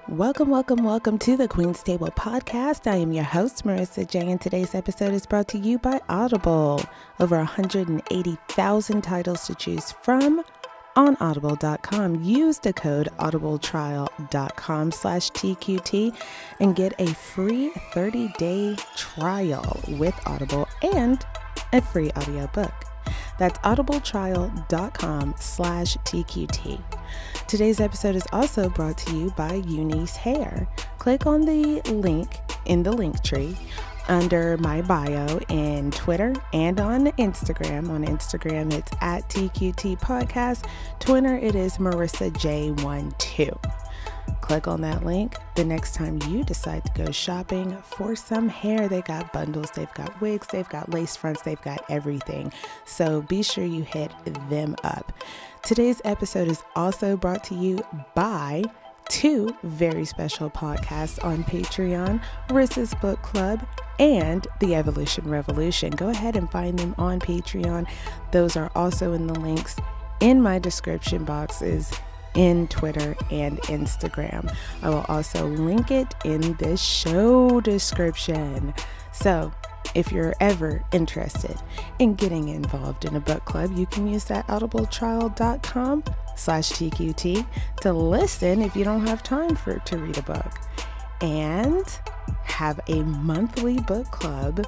Welcome to the Queen's Table podcast. I am your host, Marissa J, and today's episode is brought to you by Audible. Over 180,000 titles to choose from on audible.com. Use the code audibletrial.com/TQT and get a free 30-day trial with Audible and a free audiobook. That's audibletrial.com/TQT. Today's episode is also brought to you by Eunice Hair. Click on the link in the link tree under my bio in Twitter and on Instagram. On Instagram, it's at TQT Podcast. Twitter, it is Marissa J12. Click on that link the next time you decide to go shopping for some hair. They got bundles, they've got wigs, they've got lace fronts, they've got everything. So be sure you hit them up. Today's episode is also brought to you by two very special podcasts on Patreon, Marissa's Book Club and The Evolution Revolution. Go ahead and find them on Patreon. Those are also in the links in my description boxes in Twitter and Instagram. I will also link it in the show description. So if you're ever interested in getting involved in a book club, you can use that audibletrial.com/TQT to listen if you don't have time to read a book, and have a monthly book club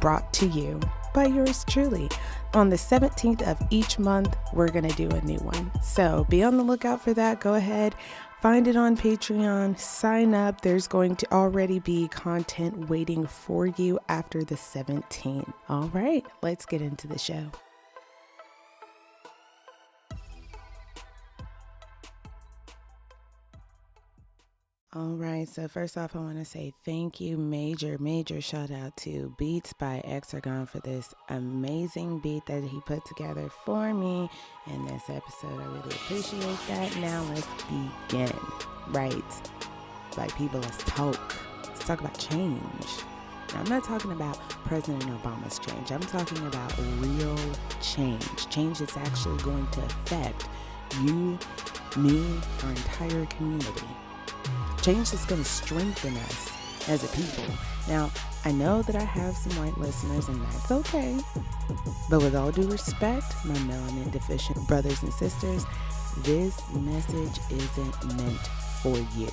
brought to you by yours truly. On the 17th of each month, we're going to do a new one. So be on the lookout for that. Go ahead, find it on Patreon, sign up. There's going to already be content waiting for you after the 17th. All right, let's get into the show. All right, so first off, I want to say thank you, major shout out to Beats by Exergon for this amazing beat that he put together for me in this episode. I really appreciate that. Now let's begin. Right, like people, let's talk about change. Now, I'm not talking about President Obama's change. I'm talking about real change that's actually going to affect you, me, our entire community. Change is going to strengthen us as a people. Now, I know that I have some white listeners, and that's okay. But with all due respect, my melanin deficient brothers and sisters, this message isn't meant for you.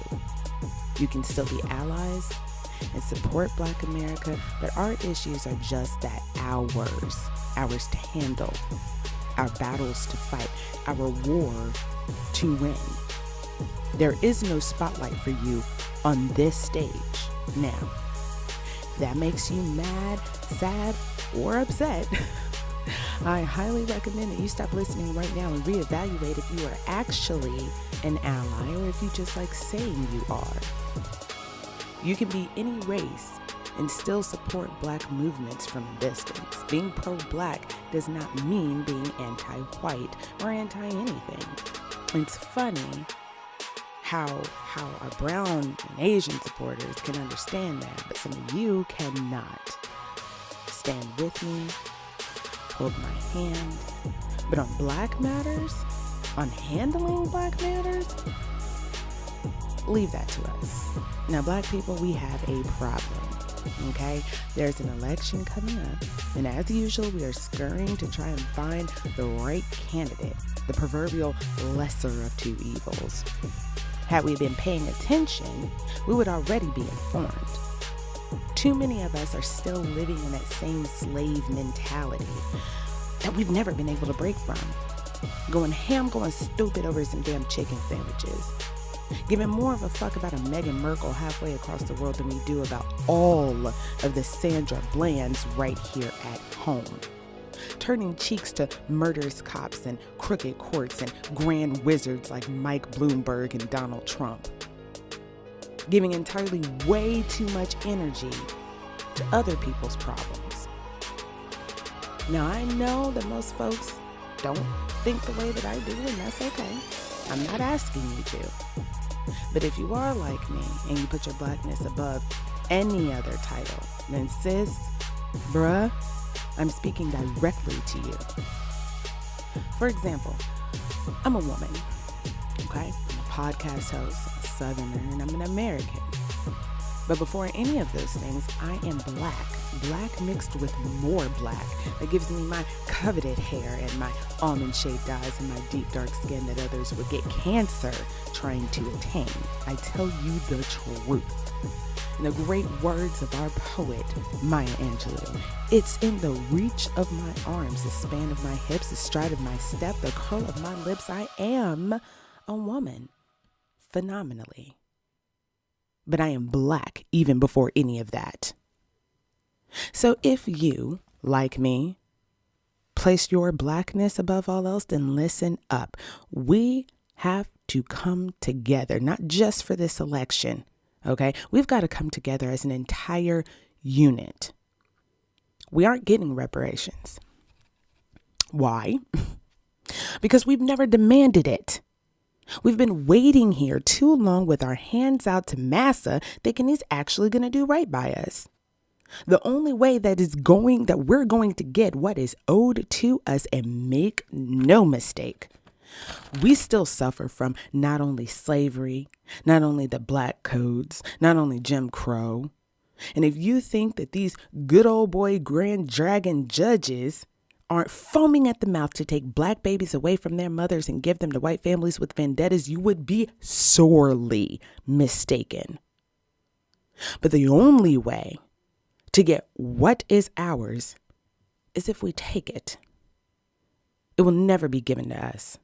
You can still be allies and support Black America, but our issues are just that, ours to handle, our battles to fight, our war to win. There is no spotlight for you on this stage. Now, if that makes you mad, sad, or upset, I highly recommend that you stop listening right now and reevaluate if you are actually an ally or if you just like saying you are. You can be any race and still support Black movements from a distance. Being pro-Black does not mean being anti-white or anti-anything. It's funny how our brown and Asian supporters can understand that, but some of you cannot. Stand with me, hold my hand, but on Black matters, on handling Black matters, leave that to us. Now, Black people, we have a problem, okay? There's an election coming up, and as usual, we are scurrying to try and find the right candidate, the proverbial lesser of two evils. Had we been paying attention, we would already be informed. Too many of us are still living in that same slave mentality that we've never been able to break from. Going stupid over some damn chicken sandwiches. Giving more of a fuck about a Meghan Markle halfway across the world than we do about all of the Sandra Blands right here at home. Turning cheeks to murderous cops and crooked courts and grand wizards like Mike Bloomberg and Donald Trump. Giving entirely way too much energy to other people's problems. Now, I know that most folks don't think the way that I do, and that's okay. I'm not asking you to. But if you are like me and you put your Blackness above any other title, then sis, bruh, I'm speaking directly to you. For example, I'm a woman, okay? I'm a podcast host, a Southerner, and I'm an American. But before any of those things, I am black mixed with more black. That gives me my coveted hair and my almond-shaped eyes and my deep dark skin that others would get cancer trying to attain. I tell you the truth. In the great words of our poet, Maya Angelou, it's in the reach of my arms, the span of my hips, the stride of my step, the curl of my lips. I am a woman, phenomenally. But I am black even before any of that. So if you, like me, place your blackness above all else, then listen up. We have to come together, not just for this election, okay? We've got to come together as an entire unit. We aren't getting reparations. Why? Because we've never demanded it. We've been waiting here too long with our hands out to Massa thinking he's actually going to do right by us. The only way that we're going to get what is owed to us, and make no mistake, we still suffer from not only slavery, not only the black codes, not only Jim Crow. And if you think that these good old boy grand dragon judges aren't foaming at the mouth to take black babies away from their mothers and give them to white families with vendettas, you would be sorely mistaken. But the only way to get what is ours is if we take it. It will never be given to us.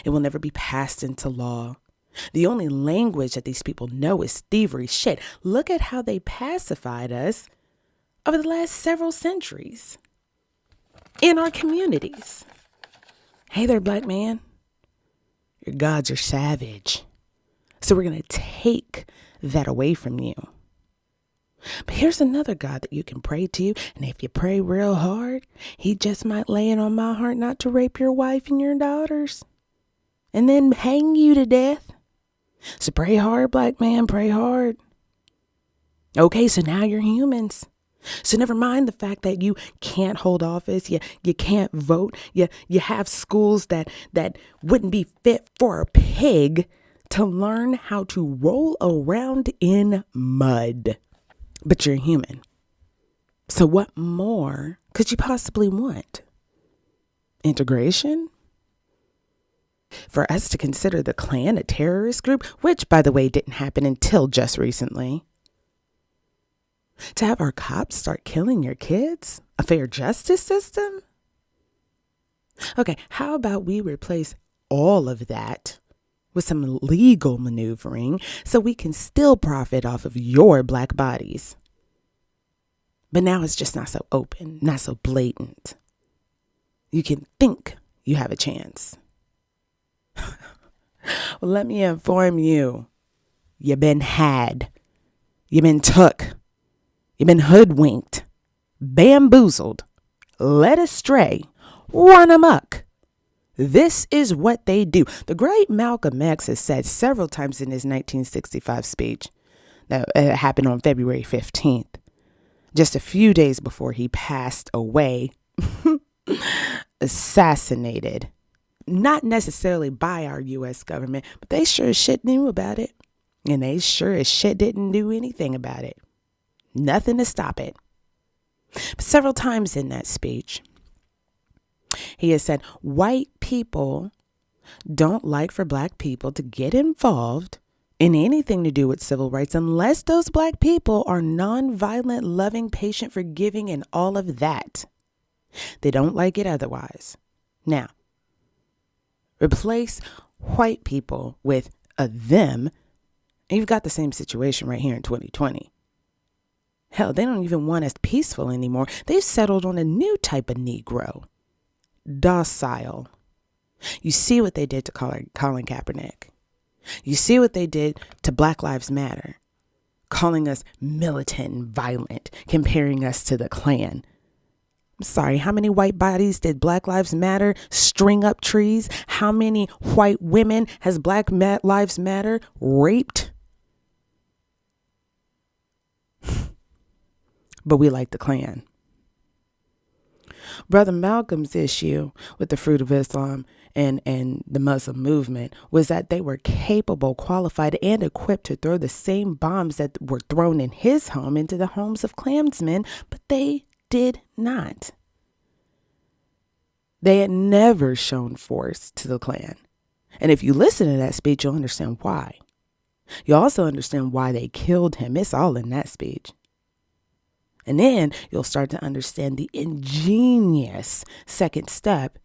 It will never be passed into law. The only language that these people know is thievery. Shit, look at how they pacified us over the last several centuries in our communities. Hey there, black man. Your gods are savage. So we're going to take that away from you. But here's another God that you can pray to. And if you pray real hard, he just might lay it on my heart not to rape your wife and your daughters and then hang you to death. So pray hard, black man, pray hard. Okay, so now you're humans. So never mind the fact that you can't hold office, you can't vote, you have schools that wouldn't be fit for a pig to learn how to roll around in mud. But you're human. So what more could you possibly want? Integration? For us to consider the Klan a terrorist group, which, by the way, didn't happen until just recently. To have our cops start killing your kids? A fair justice system? Okay, how about we replace all of that with some legal maneuvering so we can still profit off of your black bodies? But now it's just not so open, not so blatant. You can think you have a chance. Well, let me inform you. You've been had. You've been took. You've been hoodwinked, bamboozled, led astray, run amok. This is what they do. The great Malcolm X has said several times in his 1965 speech that happened on February 15th, just a few days before he passed away, assassinated. Not necessarily by our U.S. government, but they sure as shit knew about it. And they sure as shit didn't do anything about it. Nothing to stop it. But several times in that speech, he has said, white people don't like for black people to get involved in anything to do with civil rights unless those black people are nonviolent, loving, patient, forgiving, and all of that. They don't like it otherwise. Now, replace white people with a them, and you've got the same situation right here in 2020. Hell, they don't even want us peaceful anymore. They've settled on a new type of Negro. Docile. You see what they did to Colin Kaepernick. You see what they did to Black Lives Matter. Calling us militant and violent, comparing us to the Klan. I'm sorry, how many white bodies did Black Lives Matter string up trees? How many white women has Black Lives Matter raped? But we like the Klan. Brother Malcolm's issue with the Fruit of Islam and the Muslim movement was that they were capable, qualified, and equipped to throw the same bombs that were thrown in his home into the homes of Klansmen, but they did not. They had never shown force to the Klan. And if you listen to that speech, you'll understand why. You'll also understand why they killed him. It's all in that speech. And then you'll start to understand the ingenious second step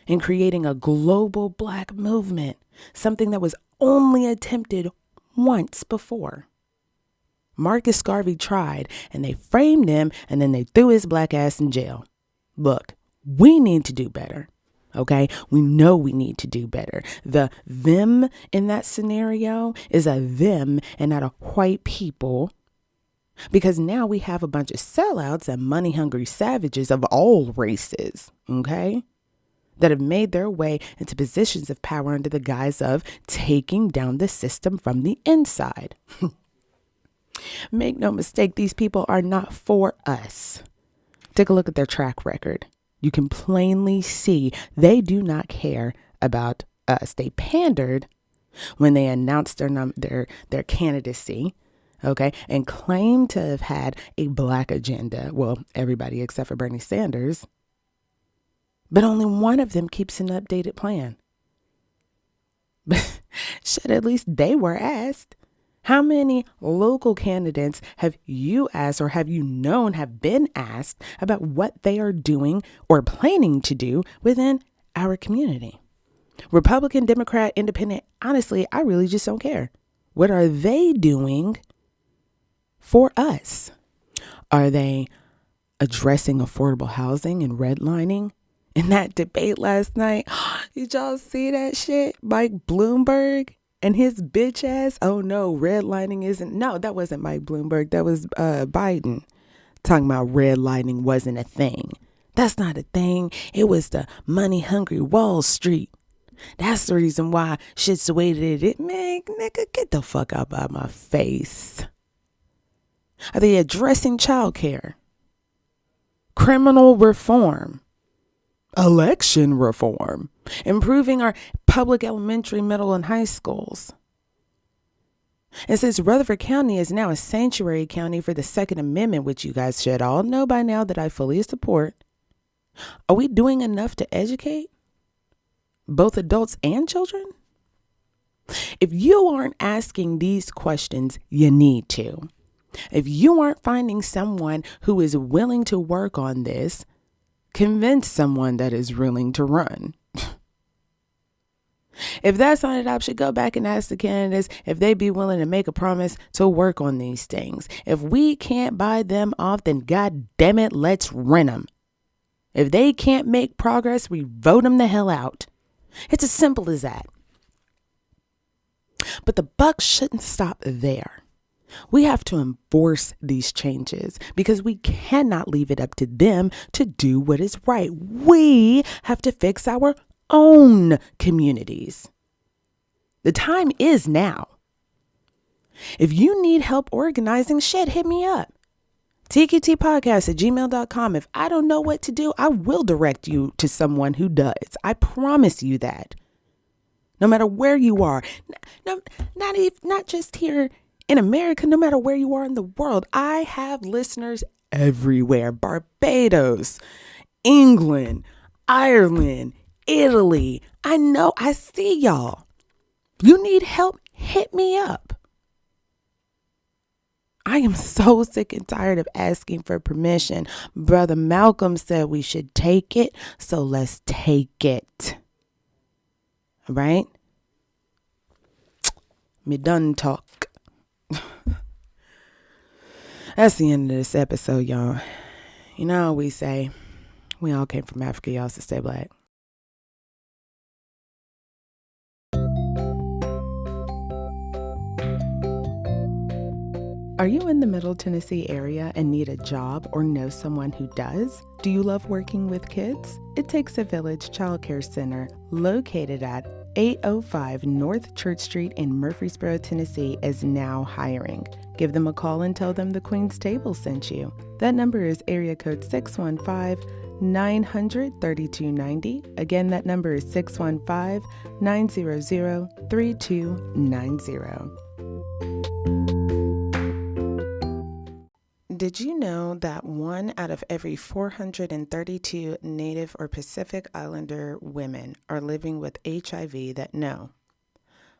in creating a global Black movement, something that was only attempted once before. Marcus Garvey tried, and they framed him, and then they threw his Black ass in jail. Look, we need to do better. Okay, we know we need to do better. The them in that scenario is a them and not a white people, because now we have a bunch of sellouts and money hungry savages of all races, okay, that have made their way into positions of power under the guise of taking down the system from the inside. Make no mistake, these people are not for us. Take a look at their track record. You can plainly see they do not care about us. They pandered when they announced their candidacy, okay, and claimed to have had a Black agenda. Well, everybody except for Bernie Sanders. But only one of them keeps an updated plan. But shit, at least they were asked. How many local candidates have you asked or have you known have been asked about what they are doing or planning to do within our community? Republican, Democrat, Independent, honestly, I really just don't care. What are they doing for us? Are they addressing affordable housing and redlining? In that debate last night, did y'all see that shit? Mike Bloomberg and his bitch ass. Oh no, redlining isn't. No, that wasn't Mike Bloomberg. That was Biden talking about redlining wasn't a thing. That's not a thing. It was the money hungry Wall Street. That's the reason why shit's the way that it is. Man, nigga, get the fuck out of my face. Are they addressing childcare? Criminal reform? Election reform? Improving our public elementary, middle, and high schools? And since Rutherford County is now a sanctuary county for the Second Amendment, which you guys should all know by now that I fully support, are we doing enough to educate both adults and children? If you aren't asking these questions, you need to. If you aren't finding someone who is willing to work on this, convince someone that is willing to run. If that's not an option, go back and ask the candidates if they be willing to make a promise to work on these things. If we can't buy them off, then God damn it, let's rent them. If they can't make progress, we vote them the hell out. It's as simple as that. But the buck shouldn't stop there. We have to enforce these changes because we cannot leave it up to them to do what is right. We have to fix our own communities. The time is now. If you need help organizing shit, hit me up. tqtpodcast@gmail.com. If I don't know what to do, I will direct you to someone who does. I promise you that. No matter where you are, not just here in America, no matter where you are in the world, I have listeners everywhere. Barbados, England, Ireland, Italy. I know, I see y'all. You need help, hit me up. I am so sick and tired of asking for permission. Brother Malcom said we should take it, so let's take it. All right? Me done talk. That's the end of this episode, y'all. You know how we say, we all came from Africa, y'all, so stay black. Are you in the Middle Tennessee area and need a job or know someone who does? Do you love working with kids? It Takes a Village Child Care Center, located at 805 North Church Street in Murfreesboro, Tennessee, is now hiring. Give them a call and tell them the Queen's Table sent you. That number is area code 615 615-900-3290. Again, that number is 615-900-3290. Did you know that 1 out of every 432 Native or Pacific Islander women are living with HIV that know?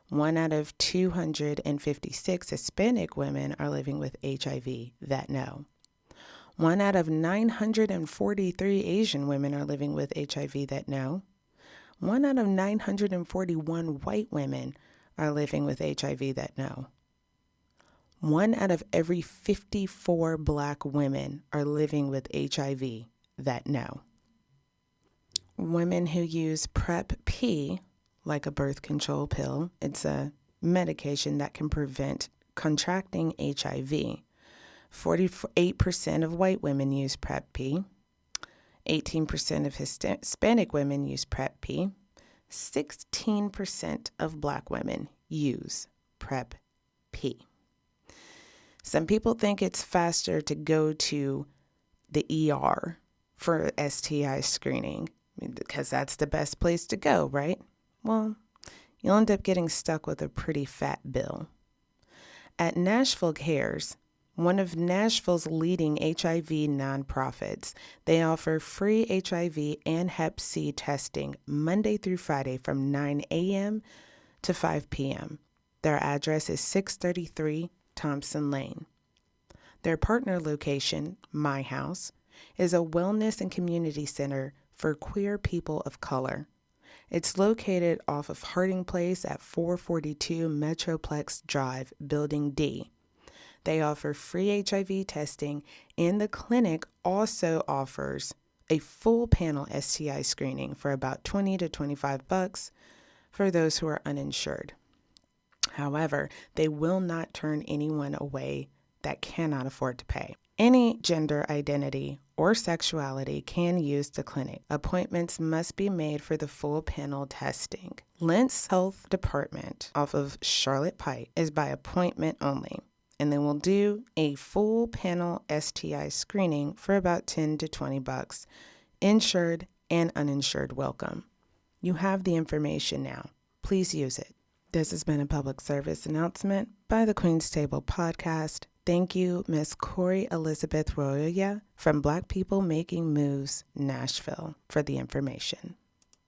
1 out of 256 Hispanic women are living with HIV that know. 1 out of 943 Asian women are living with HIV that know. 1 out of 941 white women are living with HIV that know. 1 out of every 54 Black women are living with HIV that know. Women who use Prep P, like a birth control pill, it's a medication that can prevent contracting HIV. 48% of white women use Prep P. 18% of Hispanic women use Prep P. 16% of Black women use Prep P. Some people think it's faster to go to the ER for STI screening because that's the best place to go, right? Well, you'll end up getting stuck with a pretty fat bill. At Nashville Cares, one of Nashville's leading HIV nonprofits, they offer free HIV and Hep C testing Monday through Friday from 9 a.m. to 5 p.m. Their address is 633 Thompson Lane. Their partner location, My House, is a wellness and community center for queer people of color. It's located off of Harding Place at 442 Metroplex Drive, Building D. They offer free HIV testing, and the clinic also offers a full panel STI screening for about $20 to $25 for those who are uninsured. However, they will not turn anyone away that cannot afford to pay. Any gender identity or sexuality can use the clinic. Appointments must be made for the full panel testing. Lentz Health Department off of Charlotte Pike is by appointment only, and they will do a full panel STI screening for about $10 to $20. Insured and uninsured welcome. You have the information now. Please use it. This has been a public service announcement by the Queen's Table Podcast. Thank you, Miss Corey Elizabeth Roya from Black People Making Moves, Nashville, for the information.